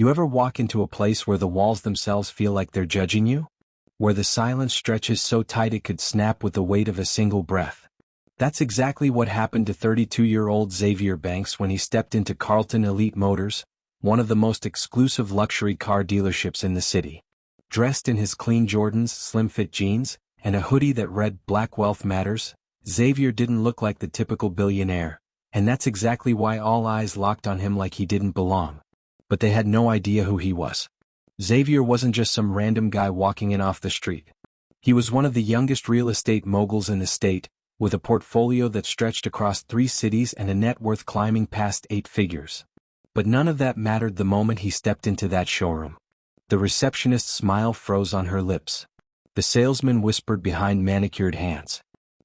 You ever walk into a place where the walls themselves feel like they're judging you? Where the silence stretches so tight it could snap with the weight of a single breath? That's exactly what happened to 32-year-old Xavier Banks when he stepped into Carlton Elite Motors, one of the most exclusive luxury car dealerships in the city. Dressed in his clean Jordans, slim-fit jeans, and a hoodie that read "Black Wealth Matters," Xavier didn't look like the typical billionaire, and that's exactly why all eyes locked on him like he didn't belong. But they had no idea who he was. Xavier wasn't just some random guy walking in off the street. He was one of the youngest real estate moguls in the state, with a portfolio that stretched across 3 cities and a net worth climbing past 8 figures. But none of that mattered the moment he stepped into that showroom. The receptionist's smile froze on her lips. The salesman whispered behind manicured hands.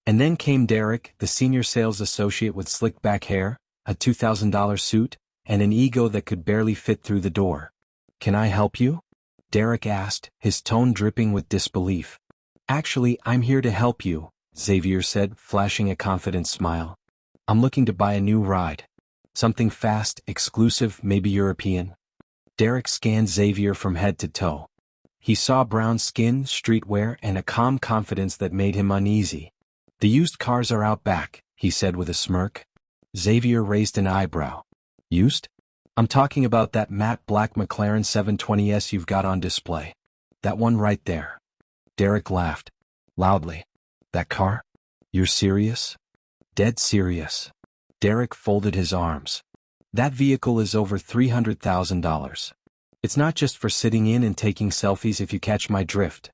And then came Derek, the senior sales associate with slick-back hair, a $2,000 suit, and an ego that could barely fit through the door. "Can I help you?" Derek asked, his tone dripping with disbelief. "Actually, I'm here to help you," Xavier said, flashing a confident smile. "I'm looking to buy a new ride. Something fast, exclusive, maybe European." Derek scanned Xavier from head to toe. He saw brown skin, streetwear, and a calm confidence that made him uneasy. "The used cars are out back," he said with a smirk. Xavier raised an eyebrow. "Used? I'm talking about that matte black McLaren 720S you've got on display. That one right there." Derek laughed. Loudly. "That car? You're serious?" "Dead serious." Derek folded his arms. "That vehicle is over $300,000. It's not just for sitting in and taking selfies, if you catch my drift."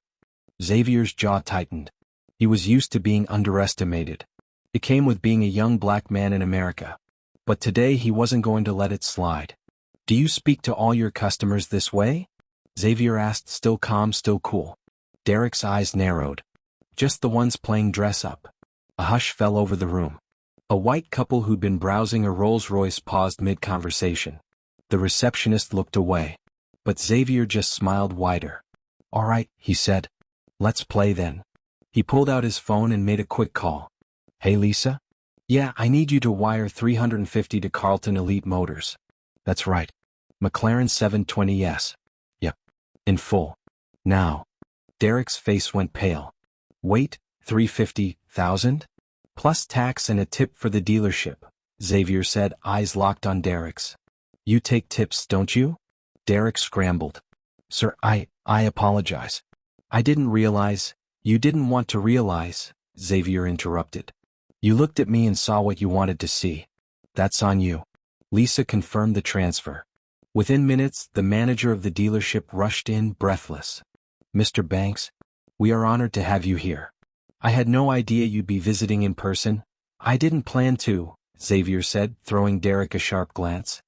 Xavier's jaw tightened. He was used to being underestimated. It came with being a young black man in America. But today he wasn't going to let it slide. "Do you speak to all your customers this way?" Xavier asked, still calm, still cool. Derek's eyes narrowed. "Just the ones playing dress-up." A hush fell over the room. A white couple who'd been browsing a Rolls-Royce paused mid-conversation. The receptionist looked away. But Xavier just smiled wider. "All right," he said. "Let's play then." He pulled out his phone and made a quick call. "Hey Lisa? Yeah, I need you to wire $350 to Carlton Elite Motors." "That's right. McLaren 720S. Yep. In full. Now." Derek's face went pale. "Wait, $350,000? Plus tax and a tip for the dealership," Xavier said, eyes locked on Derek's. "You take tips, don't you?" Derek scrambled. "Sir, I apologize. I didn't realize." "You didn't want to realize," Xavier interrupted. "You looked at me and saw what you wanted to see. That's on you." Lisa confirmed the transfer. Within minutes, the manager of the dealership rushed in, breathless. "Mr. Banks, we are honored to have you here. I had no idea you'd be visiting in person." "I didn't plan to," Xavier said, throwing Derek a sharp glance.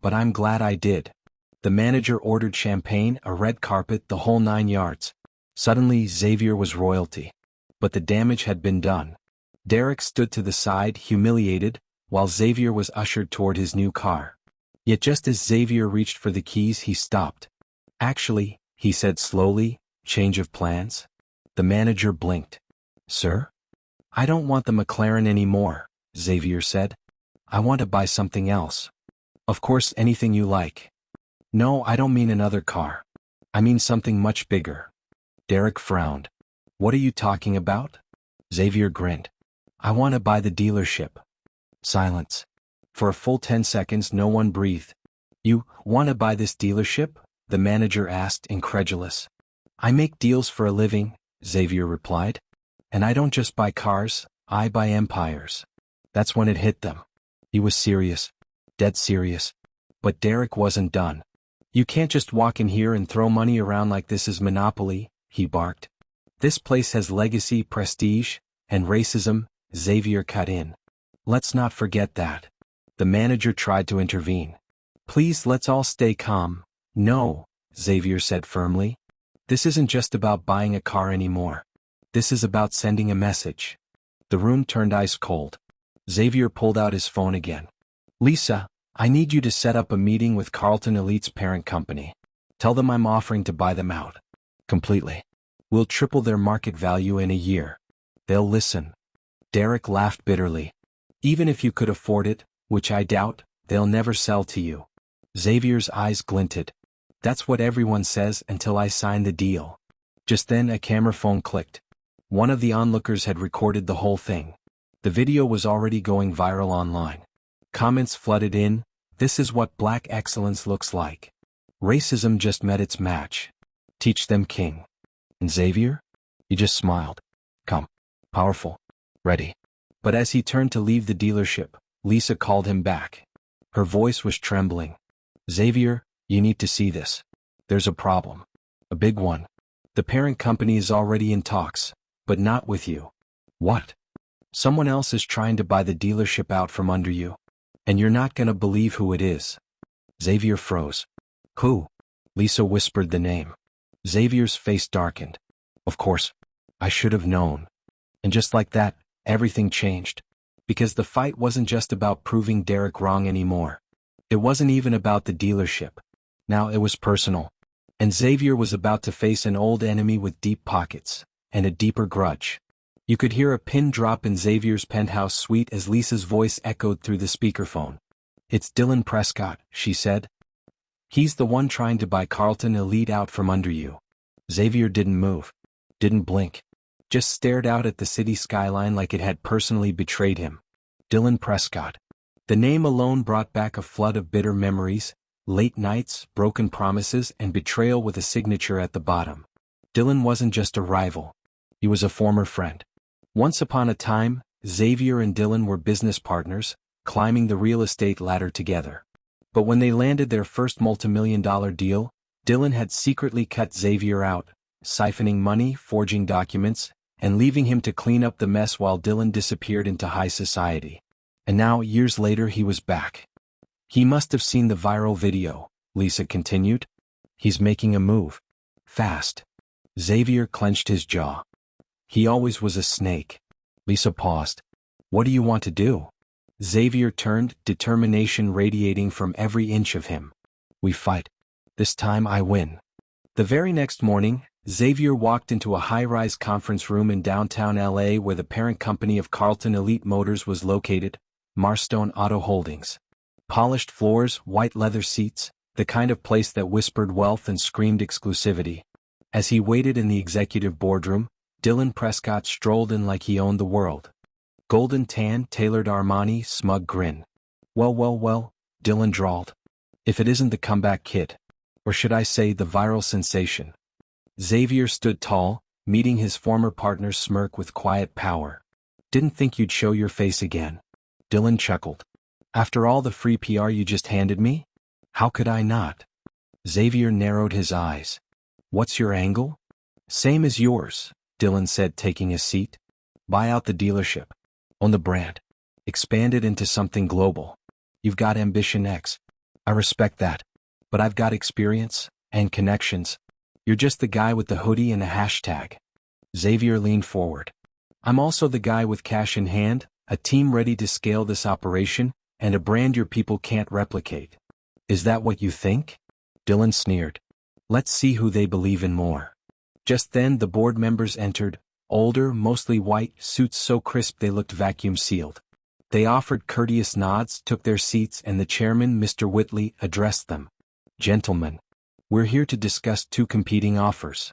"But I'm glad I did." The manager ordered champagne, a red carpet, the whole 9 yards. Suddenly, Xavier was royalty. But the damage had been done. Derek stood to the side, humiliated, while Xavier was ushered toward his new car. Yet just as Xavier reached for the keys, he stopped. "Actually," he said slowly, "change of plans?" The manager blinked. "Sir?" "I don't want the McLaren anymore," Xavier said. "I want to buy something else." "Of course, anything you like." "No, I don't mean another car. I mean something much bigger." Derek frowned. "What are you talking about?" Xavier grinned. "I want to buy the dealership." Silence. For a full 10 seconds no one breathed. "You want to buy this dealership?" the manager asked, incredulous. "I make deals for a living," Xavier replied. "And I don't just buy cars, I buy empires." That's when it hit them. He was serious. Dead serious. But Derek wasn't done. "You can't just walk in here and throw money around like this is Monopoly," he barked. "This place has legacy, prestige, and racism," Xavier cut in. "Let's not forget that." The manager tried to intervene. "Please, let's all stay calm." "No," Xavier said firmly. "This isn't just about buying a car anymore. This is about sending a message." The room turned ice cold. Xavier pulled out his phone again. "Lisa, I need you to set up a meeting with Carlton Elite's parent company. Tell them I'm offering to buy them out. Completely. We'll triple their market value in a year. They'll listen." Derek laughed bitterly. "Even if you could afford it, which I doubt, they'll never sell to you." Xavier's eyes glinted. That's what everyone says until I sign the deal. Just then a camera phone clicked. One of the onlookers had recorded the whole thing. The video was already going viral online. Comments flooded in, "This is what black excellence looks like. Racism just met its match. Teach them king." And Xavier? He just smiled. Calm, powerful, ready. But as he turned to leave the dealership, Lisa called him back. Her voice was trembling. "Xavier, you need to see this. There's a problem. A big one. The parent company is already in talks, but not with you." "What?" "Someone else is trying to buy the dealership out from under you. And you're not gonna believe who it is." Xavier froze. "Who?" Lisa whispered the name. Xavier's face darkened. "Of course. I should have known." And just like that, everything changed. Because the fight wasn't just about proving Derek wrong anymore. It wasn't even about the dealership. Now it was personal. And Xavier was about to face an old enemy with deep pockets, and a deeper grudge. You could hear a pin drop in Xavier's penthouse suite as Lisa's voice echoed through the speakerphone. "It's Dylan Prescott," she said. "He's the one trying to buy Carlton Elite out from under you." Xavier didn't move. Didn't blink. Just stared out at the city skyline like it had personally betrayed him. Dylan Prescott. The name alone brought back a flood of bitter memories, late nights, broken promises, and betrayal with a signature at the bottom. Dylan wasn't just a rival. He was a former friend. Once upon a time, Xavier and Dylan were business partners, climbing the real estate ladder together. But when they landed their first multimillion-dollar deal, Dylan had secretly cut Xavier out, siphoning money, forging documents, and leaving him to clean up the mess while Dylan disappeared into high society. And now, years later, he was back. "He must have seen the viral video," Lisa continued. "He's making a move. Fast." Xavier clenched his jaw. "He always was a snake." Lisa paused. "What do you want to do?" Xavier turned, determination radiating from every inch of him. "We fight. This time I win." The very next morning, Xavier walked into a high-rise conference room in downtown LA where the parent company of Carlton Elite Motors was located, Marstone Auto Holdings. Polished floors, white leather seats, the kind of place that whispered wealth and screamed exclusivity. As he waited in the executive boardroom, Dylan Prescott strolled in like he owned the world. Golden tan, tailored Armani, smug grin. Well, Dylan drawled. "If it isn't the comeback kid. Or should I say the viral sensation." Xavier stood tall, meeting his former partner's smirk with quiet power. "Didn't think you'd show your face again." Dylan chuckled. "After all the free PR you just handed me? How could I not?" Xavier narrowed his eyes. "What's your angle?" "Same as yours," Dylan said, taking a seat. "Buy out the dealership. Own the brand. Expand it into something global. You've got ambition X. I respect that. But I've got experience, and connections. You're just the guy with the hoodie and a hashtag." Xavier leaned forward. "I'm also the guy with cash in hand, a team ready to scale this operation, and a brand your people can't replicate." "Is that what you think?" Dylan sneered. "Let's see who they believe in more." Just then the board members entered, older, mostly white, suits so crisp they looked vacuum-sealed. They offered courteous nods, took their seats, and the chairman, Mr. Whitley, addressed them. "Gentlemen, we're here to discuss two competing offers.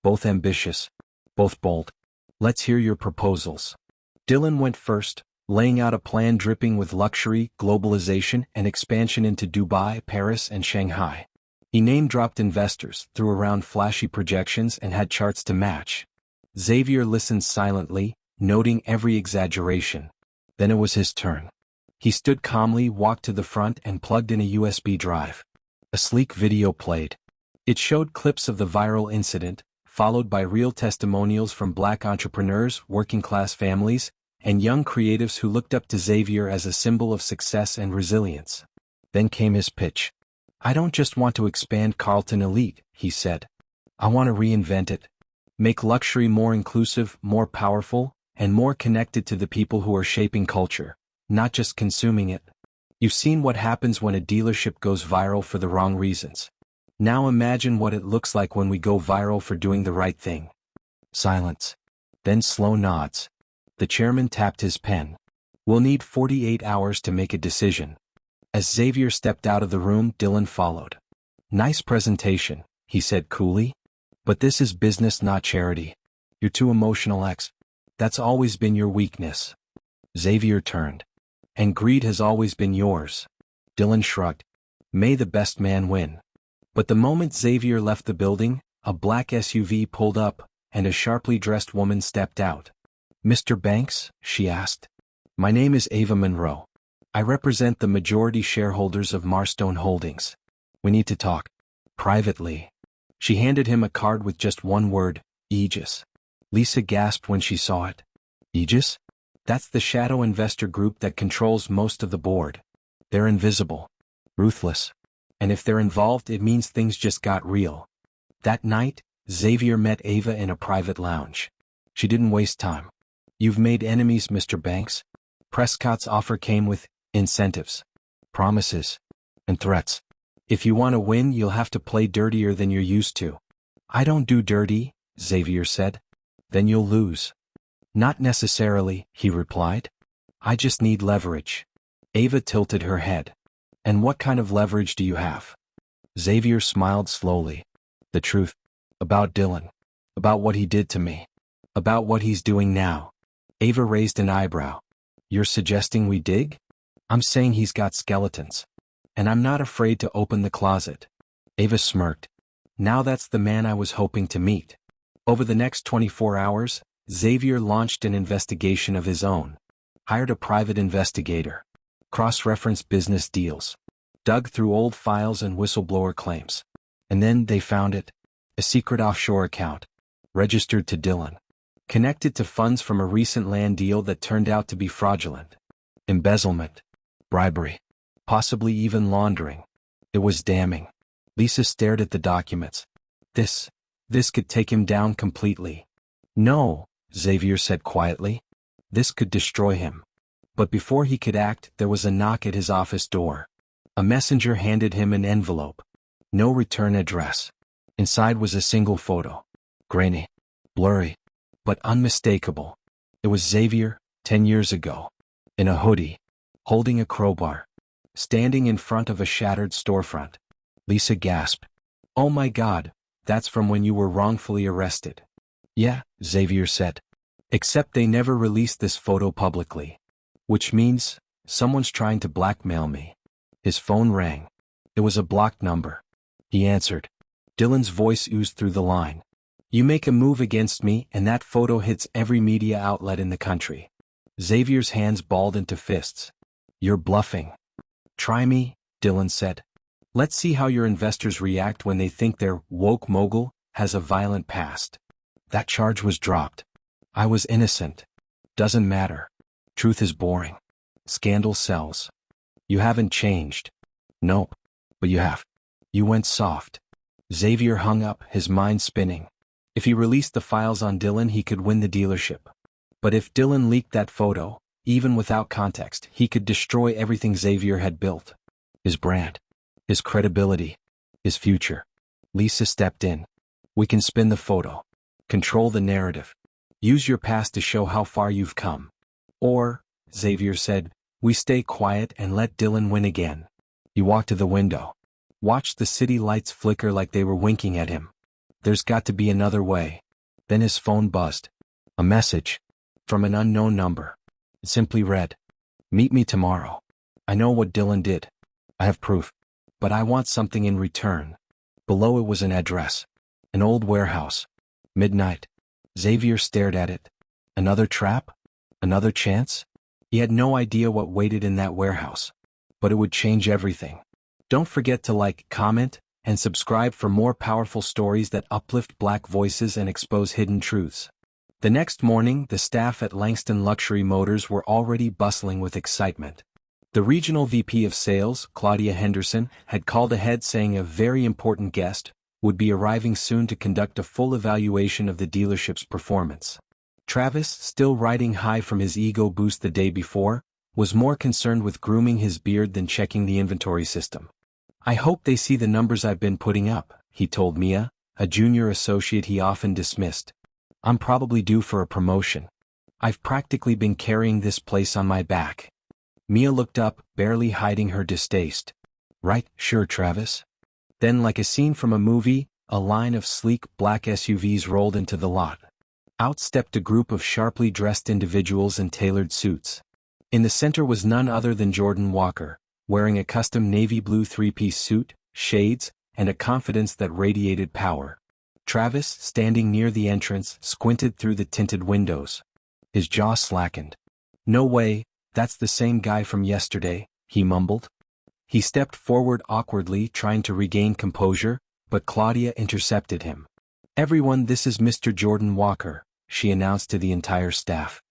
Both ambitious, both bold. Let's hear your proposals." Dylan went first, laying out a plan dripping with luxury, globalization, and expansion into Dubai, Paris, and Shanghai. He name-dropped investors, threw around flashy projections, and had charts to match. Xavier listened silently, noting every exaggeration. Then it was his turn. He stood calmly, walked to the front, and plugged in a USB drive. A sleek video played. It showed clips of the viral incident, followed by real testimonials from Black entrepreneurs, working-class families, and young creatives who looked up to Xavier as a symbol of success and resilience. Then came his pitch. "I don't just want to expand Carlton Elite," he said. "I want to reinvent it. Make luxury more inclusive, more powerful, and more connected to the people who are shaping culture, not just consuming it. You've seen what happens when a dealership goes viral for the wrong reasons. Now imagine what it looks like when we go viral for doing the right thing." Silence. Then slow nods. The chairman tapped his pen. "We'll need 48 hours to make a decision." As Xavier stepped out of the room, Dylan followed. Nice presentation, he said coolly. But this is business, not charity. You're too emotional, X. That's always been your weakness. Xavier turned. And greed has always been yours. Dylan shrugged. May the best man win. But the moment Xavier left the building, a black SUV pulled up, and a sharply dressed woman stepped out. Mr. Banks? She asked. My name is Ava Monroe. I represent the majority shareholders of Marstone Holdings. We need to talk. Privately. She handed him a card with just one word, Aegis. Lisa gasped when she saw it. Aegis? That's the shadow investor group that controls most of the board. They're invisible. Ruthless. And if they're involved, it means things just got real. That night, Xavier met Ava in a private lounge. She didn't waste time. You've made enemies, Mr. Banks. Prescott's offer came with incentives, promises, and threats. If you want to win, you'll have to play dirtier than you're used to. I don't do dirty, Xavier said. Then you'll lose. Not necessarily, he replied. I just need leverage. Ava tilted her head. And what kind of leverage do you have? Xavier smiled slowly. The truth. About Dylan. About what he did to me. About what he's doing now. Ava raised an eyebrow. You're suggesting we dig? I'm saying he's got skeletons. And I'm not afraid to open the closet. Ava smirked. Now that's the man I was hoping to meet. Over the next 24 hours, Xavier launched an investigation of his own. Hired a private investigator. Cross-referenced business deals. Dug through old files and whistleblower claims. And then they found it. A secret offshore account. Registered to Dylan. Connected to funds from a recent land deal that turned out to be fraudulent. Embezzlement. Bribery. Possibly even laundering. It was damning. Lisa stared at the documents. This could take him down completely. No, Xavier said quietly. This could destroy him. But before he could act, there was a knock at his office door. A messenger handed him an envelope. No return address. Inside was a single photo. Grainy. Blurry. But unmistakable. It was Xavier, 10 years ago. In a hoodie. Holding a crowbar. Standing in front of a shattered storefront. Lisa gasped. Oh my God, that's from when you were wrongfully arrested. Yeah, Xavier said. Except they never released this photo publicly. Which means, someone's trying to blackmail me. His phone rang. It was a blocked number. He answered. Dylan's voice oozed through the line. You make a move against me and that photo hits every media outlet in the country. Xavier's hands balled into fists. You're bluffing. Try me, Dylan said. Let's see how your investors react when they think their woke mogul has a violent past. That charge was dropped. I was innocent. Doesn't matter. Truth is boring. Scandal sells. You haven't changed. Nope. But you have. You went soft. Xavier hung up, his mind spinning. If he released the files on Dylan, he could win the dealership. But if Dylan leaked that photo, even without context, he could destroy everything Xavier had built. His brand. His credibility. His future. Lisa stepped in. We can spin the photo. Control the narrative. Use your past to show how far you've come. Or, Xavier said, we stay quiet and let Dylan win again. He walked to the window. Watched the city lights flicker like they were winking at him. There's got to be another way. Then his phone buzzed. A message. From an unknown number. It simply read. Meet me tomorrow. I know what Dylan did. I have proof. But I want something in return. Below it was an address. An old warehouse. Midnight. Xavier stared at it. Another trap? Another chance? He had no idea what waited in that warehouse. But it would change everything. Don't forget to like, comment, and subscribe for more powerful stories that uplift Black voices and expose hidden truths. The next morning, the staff at Langston Luxury Motors were already bustling with excitement. The regional VP of sales, Claudia Henderson, had called ahead saying a very important guest would be arriving soon to conduct a full evaluation of the dealership's performance. Travis, still riding high from his ego boost the day before, was more concerned with grooming his beard than checking the inventory system. I hope they see the numbers I've been putting up, he told Mia, a junior associate he often dismissed. I'm probably due for a promotion. I've practically been carrying this place on my back. Mia looked up, barely hiding her distaste. Right, sure, Travis. Then, like a scene from a movie, a line of sleek black SUVs rolled into the lot. Out stepped a group of sharply dressed individuals in tailored suits. In the center was none other than Jordan Walker, wearing a custom navy blue three-piece suit, shades, and a confidence that radiated power. Travis, standing near the entrance, squinted through the tinted windows. His jaw slackened. "No way, that's the same guy from yesterday," he mumbled. He stepped forward awkwardly, trying to regain composure, but Claudia intercepted him. "Everyone, this is Mr. Jordan Walker," she announced to the entire staff.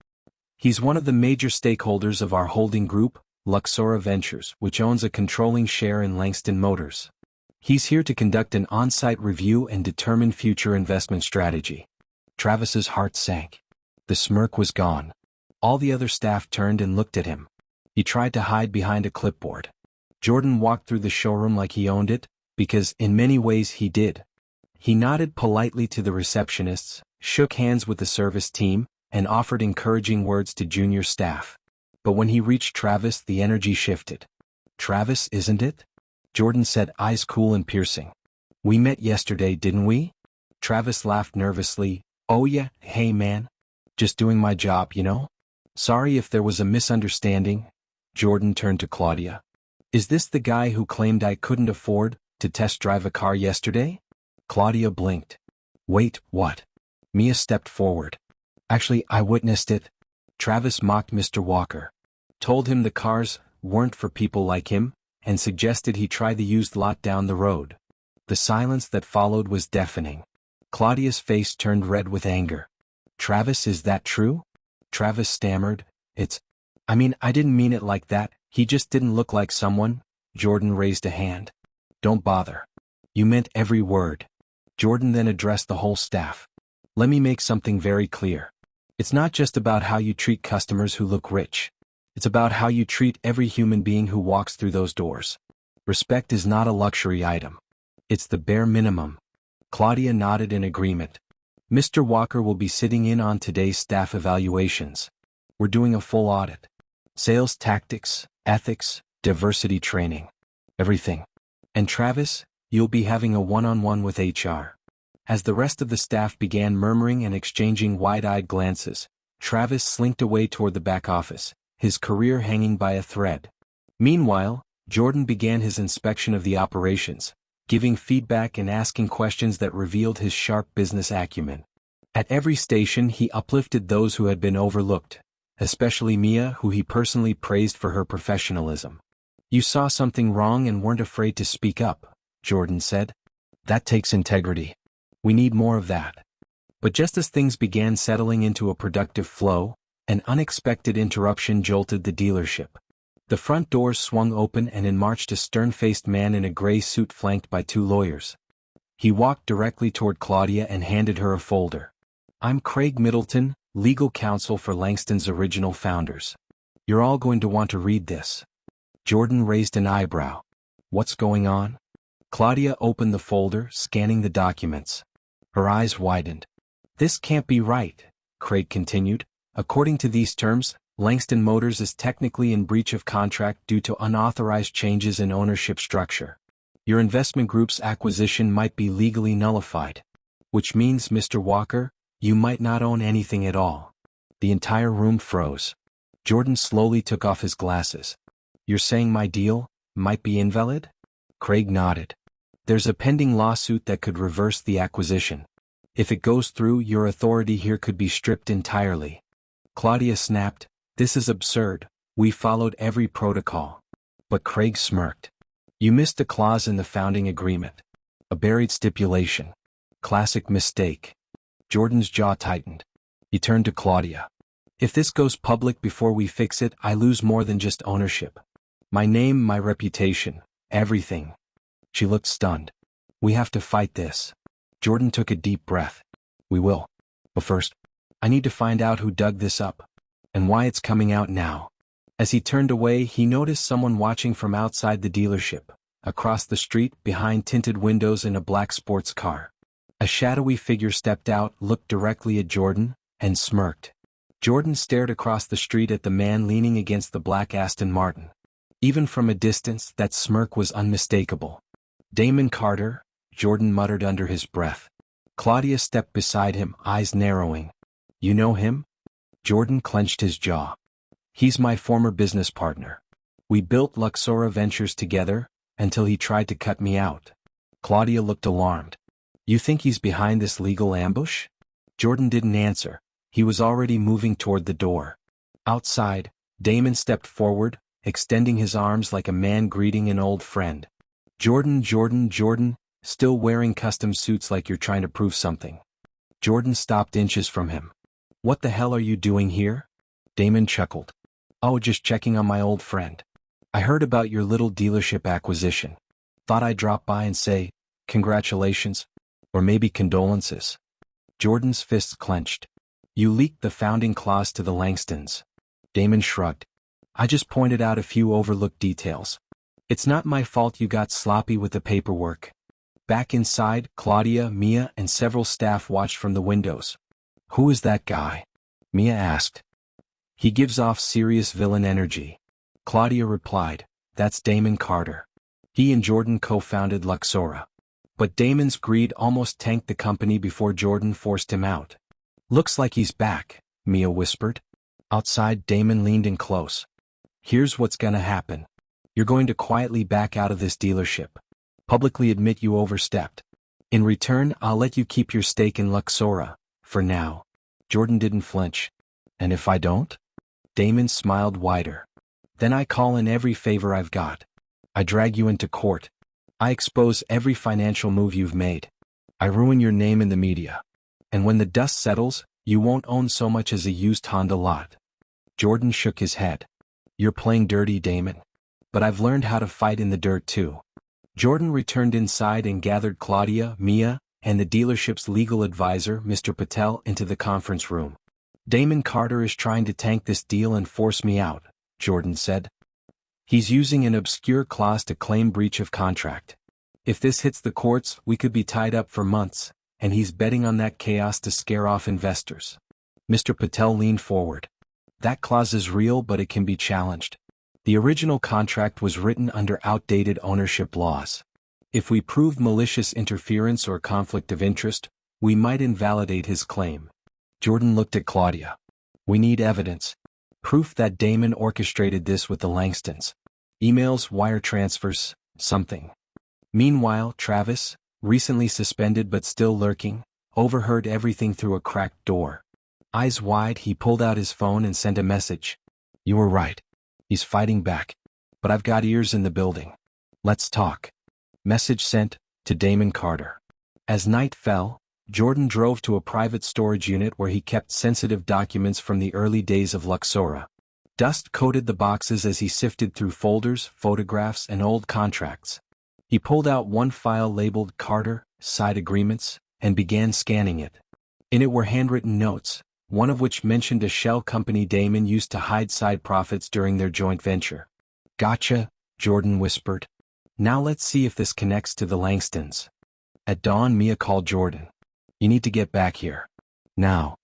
"He's one of the major stakeholders of our holding group, Luxora Ventures, which owns a controlling share in Langston Motors. He's here to conduct an on-site review and determine future investment strategy." Travis's heart sank. The smirk was gone. All the other staff turned and looked at him. He tried to hide behind a clipboard. Jordan walked through the showroom like he owned it, because in many ways he did. He nodded politely to the receptionists, shook hands with the service team, and offered encouraging words to junior staff. But when he reached Travis, the energy shifted. "Travis, isn't it?" Jordan said, eyes cool and piercing. "We met yesterday, didn't we?" Travis laughed nervously. "Oh yeah, hey man. Just doing my job, you know? Sorry if there was a misunderstanding." Jordan turned to Claudia. "Is this the guy who claimed I couldn't afford to test drive a car yesterday?" Claudia blinked. "Wait, what?" Mia stepped forward. "Actually, I witnessed it." Travis mocked Mr. Walker. Told him the cars weren't for people like him, and suggested he try the used lot down the road. The silence that followed was deafening. Claudia's face turned red with anger. "Travis, is that true?" Travis stammered. I didn't mean it like that, he just didn't look like someone." Jordan raised a hand. "Don't bother. You meant every word." Jordan then addressed the whole staff. "Let me make something very clear. It's not just about how you treat customers who look rich. It's about how you treat every human being who walks through those doors. Respect is not a luxury item. It's the bare minimum." Claudia nodded in agreement. "Mr. Walker will be sitting in on today's staff evaluations. We're doing a full audit. Sales tactics, ethics, diversity training. Everything. And Travis, you'll be having a one-on-one with HR." As the rest of the staff began murmuring and exchanging wide-eyed glances, Travis slinked away toward the back office, his career hanging by a thread. Meanwhile, Jordan began his inspection of the operations, giving feedback and asking questions that revealed his sharp business acumen. At every station he uplifted those who had been overlooked, especially Mia, who he personally praised for her professionalism. "You saw something wrong and weren't afraid to speak up," Jordan said. "That takes integrity. We need more of that." But just as things began settling into a productive flow, an unexpected interruption jolted the dealership. The front doors swung open and in marched a stern-faced man in a gray suit flanked by two lawyers. He walked directly toward Claudia and handed her a folder. "I'm Craig Middleton, legal counsel for Langston's original founders. You're all going to want to read this." Jordan raised an eyebrow. "What's going on?" Claudia opened the folder, scanning the documents. Her eyes widened. "This can't be right," Craig continued. "According to these terms, Langston Motors is technically in breach of contract due to unauthorized changes in ownership structure. Your investment group's acquisition might be legally nullified. Which means, Mr. Walker, you might not own anything at all." The entire room froze. Jordan slowly took off his glasses. "You're saying my deal might be invalid?" Craig nodded. "There's a pending lawsuit that could reverse the acquisition. If it goes through, your authority here could be stripped entirely." Claudia snapped, "This is absurd. We followed every protocol." But Craig smirked. "You missed a clause in the founding agreement. A buried stipulation. Classic mistake." Jordan's jaw tightened. He turned to Claudia. "If this goes public before we fix it, I lose more than just ownership. My name, my reputation, everything." She looked stunned. "We have to fight this." Jordan took a deep breath. "We will. But first, I need to find out who dug this up. And why it's coming out now." As he turned away, he noticed someone watching from outside the dealership, across the street, behind tinted windows in a black sports car. A shadowy figure stepped out, looked directly at Jordan, and smirked. Jordan stared across the street at the man leaning against the black Aston Martin. Even from a distance, that smirk was unmistakable. Damon Carter, Jordan muttered under his breath. Claudia stepped beside him, eyes narrowing. You know him? Jordan clenched his jaw. He's my former business partner. We built Luxora Ventures together, until he tried to cut me out. Claudia looked alarmed. You think he's behind this legal ambush? Jordan didn't answer. He was already moving toward the door. Outside, Damon stepped forward, extending his arms like a man greeting an old friend. Jordan, still wearing custom suits like you're trying to prove something. Jordan stopped inches from him. What the hell are you doing here? Damon chuckled. Oh, just checking on my old friend. I heard about your little dealership acquisition. Thought I'd drop by and say, congratulations, or maybe condolences. Jordan's fists clenched. You leaked the founding clause to the Langstons. Damon shrugged. I just pointed out a few overlooked details. It's not my fault you got sloppy with the paperwork. Back inside, Claudia, Mia, and several staff watched from the windows. Who is that guy? Mia asked. He gives off serious villain energy. Claudia replied, that's Damon Carter. He and Jordan co-founded Luxora. But Damon's greed almost tanked the company before Jordan forced him out. Looks like he's back, Mia whispered. Outside, Damon leaned in close. Here's what's gonna happen. You're going to quietly back out of this dealership. Publicly admit you overstepped. In return, I'll let you keep your stake in Luxora, for now. Jordan didn't flinch. And if I don't? Damon smiled wider. Then I call in every favor I've got. I drag you into court. I expose every financial move you've made. I ruin your name in the media. And when the dust settles, you won't own so much as a used Honda lot. Jordan shook his head. You're playing dirty, Damon. But I've learned how to fight in the dirt too. Jordan returned inside and gathered Claudia, Mia, and the dealership's legal advisor, Mr. Patel, into the conference room. Damon Carter is trying to tank this deal and force me out, Jordan said. He's using an obscure clause to claim breach of contract. If this hits the courts, we could be tied up for months, and he's betting on that chaos to scare off investors. Mr. Patel leaned forward. That clause is real, but it can be challenged. The original contract was written under outdated ownership laws. If we prove malicious interference or conflict of interest, we might invalidate his claim. Jordan looked at Claudia. We need evidence. Proof that Damon orchestrated this with the Langstons. Emails, wire transfers, something. Meanwhile, Travis, recently suspended but still lurking, overheard everything through a cracked door. Eyes wide, he pulled out his phone and sent a message. You were right. He's fighting back. But I've got ears in the building. Let's talk. Message sent, to Damon Carter. As night fell, Jordan drove to a private storage unit where he kept sensitive documents from the early days of Luxora. Dust coated the boxes as he sifted through folders, photographs, and old contracts. He pulled out one file labeled Carter, Side Agreements, and began scanning it. In it were handwritten notes, one of which mentioned a shell company Damon used to hide side profits during their joint venture. Gotcha, Jordan whispered. Now let's see if this connects to the Langstons. At dawn, Mia called Jordan. You need to get back here. Now.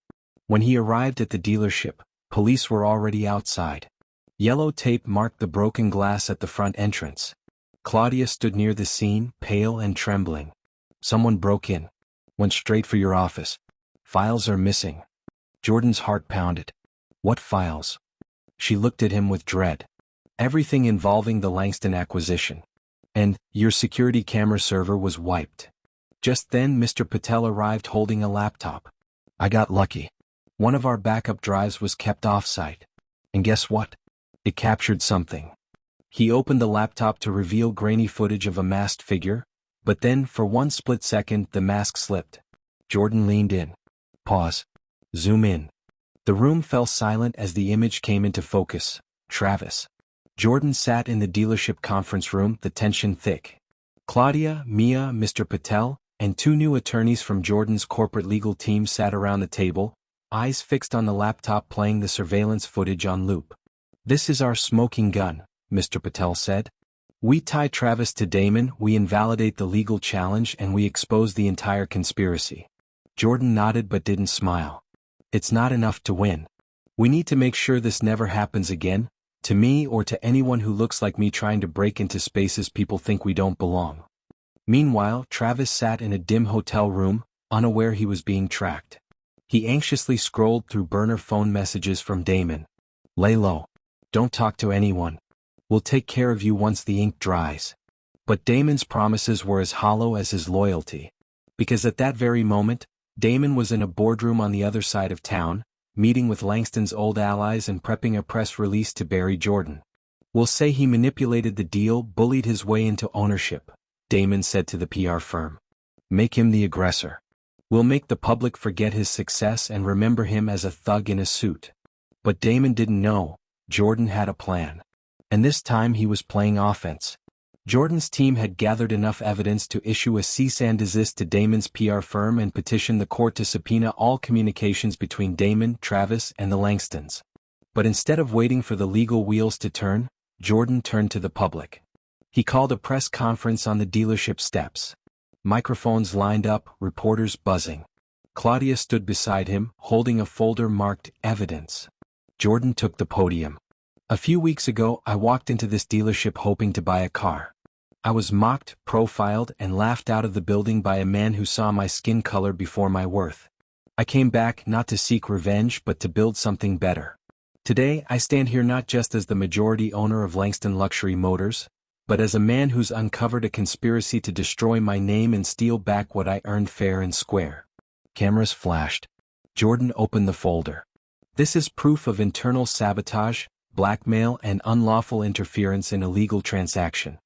When he arrived at the dealership, police were already outside. Yellow tape marked the broken glass at the front entrance. Claudia stood near the scene, pale and trembling. Someone broke in. Went straight for your office. Files are missing. Jordan's heart pounded. What files? She looked at him with dread. Everything involving the Langston acquisition. And, your security camera server was wiped. Just then Mr. Patel arrived holding a laptop. I got lucky. One of our backup drives was kept off-site. And guess what? It captured something. He opened the laptop to reveal grainy footage of a masked figure, but then, for one split second, the mask slipped. Jordan leaned in. Pause. Zoom in. The room fell silent as the image came into focus. Travis. Jordan sat in the dealership conference room, the tension thick. Claudia, Mia, Mr. Patel, and two new attorneys from Jordan's corporate legal team sat around the table, eyes fixed on the laptop playing the surveillance footage on loop. This is our smoking gun, Mr. Patel said. We tie Travis to Damon, we invalidate the legal challenge, and we expose the entire conspiracy. Jordan nodded but didn't smile. It's not enough to win. We need to make sure this never happens again, to me or to anyone who looks like me trying to break into spaces people think we don't belong. Meanwhile, Travis sat in a dim hotel room, unaware he was being tracked. He anxiously scrolled through burner phone messages from Damon. "Lay low. Don't talk to anyone. We'll take care of you once the ink dries." But Damon's promises were as hollow as his loyalty. Because at that very moment, Damon was in a boardroom on the other side of town, meeting with Langston's old allies and prepping a press release to bury Jordan. "We'll say he manipulated the deal, bullied his way into ownership," Damon said to the PR firm. "Make him the aggressor. We'll make the public forget his success and remember him as a thug in a suit." But Damon didn't know, Jordan had a plan. And this time he was playing offense. Jordan's team had gathered enough evidence to issue a cease and desist to Damon's PR firm and petition the court to subpoena all communications between Damon, Travis, and the Langstons. But instead of waiting for the legal wheels to turn, Jordan turned to the public. He called a press conference on the dealership steps. Microphones lined up, reporters buzzing. Claudia stood beside him, holding a folder marked "Evidence." Jordan took the podium. "A few weeks ago, I walked into this dealership hoping to buy a car. I was mocked, profiled, and laughed out of the building by a man who saw my skin color before my worth. I came back not to seek revenge but to build something better. Today, I stand here not just as the majority owner of Langston Luxury Motors, but as a man who's uncovered a conspiracy to destroy my name and steal back what I earned fair and square." Cameras flashed. Jordan opened the folder. "This is proof of internal sabotage, blackmail, and unlawful interference in a legal transaction.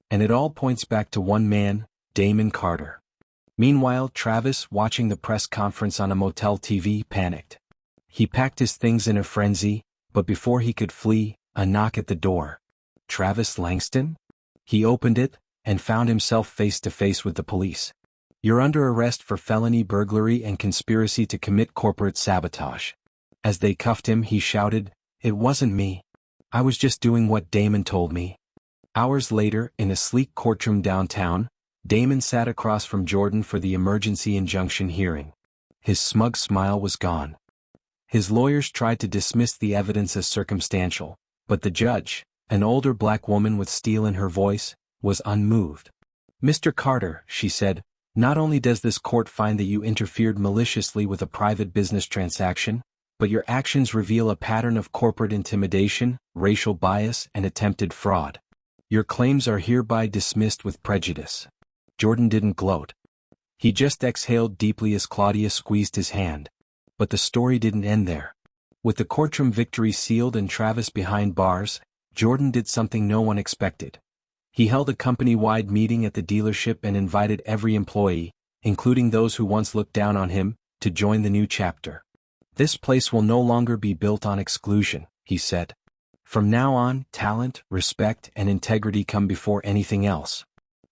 And it all points back to one man, Damon Carter." Meanwhile, Travis, watching the press conference on a motel TV, panicked. He packed his things in a frenzy, but before he could flee, a knock at the door. Travis Langston? He opened it, and found himself face to face with the police. "You're under arrest for felony burglary and conspiracy to commit corporate sabotage." As they cuffed him, he shouted, "It wasn't me. I was just doing what Damon told me." Hours later, in a sleek courtroom downtown, Damon sat across from Jordan for the emergency injunction hearing. His smug smile was gone. His lawyers tried to dismiss the evidence as circumstantial, but the judge, an older black woman with steel in her voice, was unmoved. "Mr. Carter," she said, "not only does this court find that you interfered maliciously with a private business transaction, but your actions reveal a pattern of corporate intimidation, racial bias, and attempted fraud. Your claims are hereby dismissed with prejudice." Jordan didn't gloat. He just exhaled deeply as Claudia squeezed his hand. But the story didn't end there. With the courtroom victory sealed and Travis behind bars, Jordan did something no one expected. He held a company-wide meeting at the dealership and invited every employee, including those who once looked down on him, to join the new chapter. "This place will no longer be built on exclusion," he said. "From now on, talent, respect, and integrity come before anything else.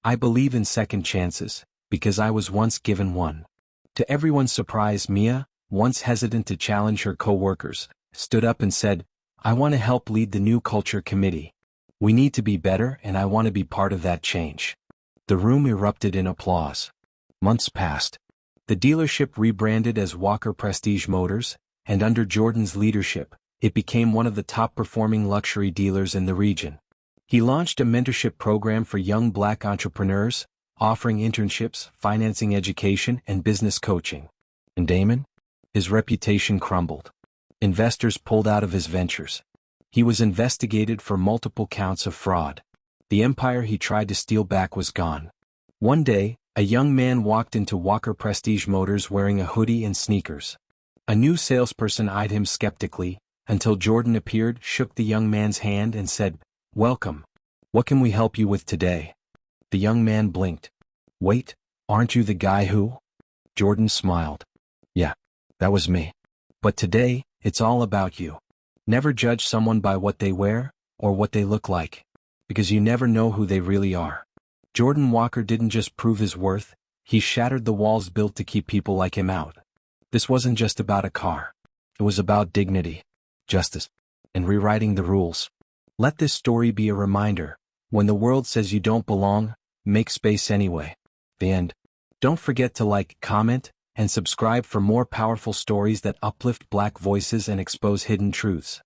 I believe in second chances, because I was once given one." To everyone's surprise, Mia, once hesitant to challenge her co-workers, stood up and said, "I want to help lead the new culture committee. We need to be better and I want to be part of that change." The room erupted in applause. Months passed. The dealership rebranded as Walker Prestige Motors, and under Jordan's leadership, it became one of the top-performing luxury dealers in the region. He launched a mentorship program for young black entrepreneurs, offering internships, financing education, and business coaching. And Damon? His reputation crumbled. Investors pulled out of his ventures. He was investigated for multiple counts of fraud. The empire he tried to steal back was gone. One day, a young man walked into Walker Prestige Motors wearing a hoodie and sneakers. A new salesperson eyed him skeptically, until Jordan appeared, shook the young man's hand and said, "Welcome. What can we help you with today?" The young man blinked. "Wait, aren't you the guy who?" Jordan smiled. "Yeah, that was me. But today, it's all about you. Never judge someone by what they wear, or what they look like. Because you never know who they really are." Jordan Walker didn't just prove his worth, he shattered the walls built to keep people like him out. This wasn't just about a car. It was about dignity, justice, and rewriting the rules. Let this story be a reminder: when the world says you don't belong, make space anyway. The end. Don't forget to like, comment, and subscribe for more powerful stories that uplift Black voices and expose hidden truths.